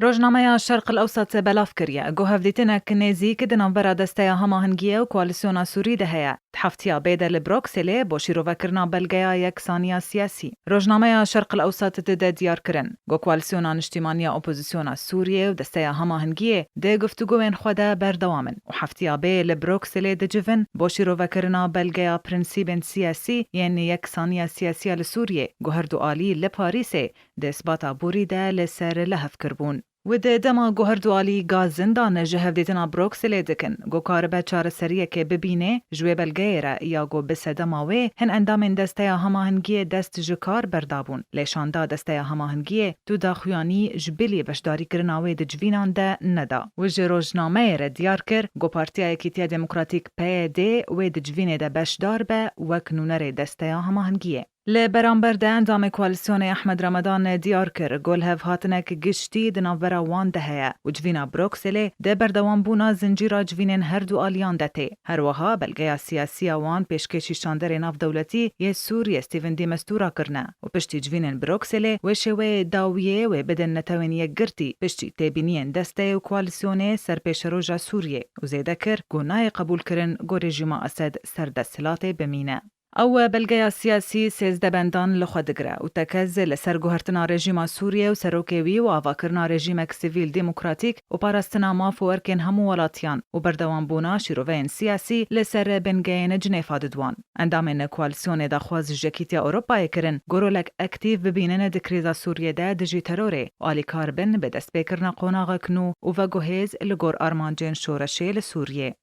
روزنامه شرق الأوسط بلاف كريا جو هفديتنا كنيزي كدنا برا دستيا هما هنجية وكواليسيونا سوري دهيا تحفتيا بيدا لبروكسلي بوشيرو فكرنا بلغيا يكسانيا سياسي روزنامه شرق الأوسط تدا ديار كرن جو كواليسيونا نجتمانيا أوبوزيسيونا سوريا ودستيا هما هنجية دي گفتگوين خودا بردوامن وحفتيا بي لبروكسلي دجفن بوشيرو فكرنا بلغيا برنسيبن سياسي يعني يكسانيا سياسية لسوريا جو هردو آلي لباريسي دي إثباتا بوريدا لسر لهف كربون وده دما گوهر دوالی گاز زندان جهف دیتنا بروکسل دکن گو کاربه چار سریه که ببینه جوی بلگیره یا گو بسدماوه هن اندامن دسته هماهنگی دست جکار بردابون لیشاندا دسته هماهنگی تو دا خویانی جبلی بشداری کرناوه ده جوینان ده ندا و جروجنامه را دیار کر گو پارتیا اکیتیا دموکراتیک PD و ده جوینه ده بشدار به وکنونر دسته هماهنگیه لبرانبر ده اندام کوالسیون احمد رمضان دیار کر گل هف هاتنک گشتی دنابرا وان دهیا و جوینا بروکسله ده بردوان بونا زنجیرا جوینن هر دو آلیان دته هر وها بلگیا سیاسی وان پیشکشی شاندر ناف دولتی یه سوری استیون دی مستورا کرنه و پشتی جوینن بروکسله و شوه داویه و بدن نتوینیه گرتی پشتی تبینین دسته و کوالسیون سر پیش روژا سوریه و زیده کر گونای قبول کرن گو رژیم اسد سردستلات بمینه او بلگیا سیاسی سیزده بندان لخودگره و تکز لسر گوهرتنا رژیم سوریه و سروکوی و آواکرنا رژیمک سیویل دموکراتیک و پاراستنا ماف و ارکن همو ولاتیان و بردوان بونا شیروین سیاسی لسر بنگین جنیفا ددوان. اندامن کوالسیون دا خواز جکیتیا اوروپای کرن گرولک اکتیو ببینن دکریزا سوریه دا دجی تروره و آلی کاربن به دست بکرنا قوناغ کنو و وگوهیز لگور آرمانجین شورشه لسوریه.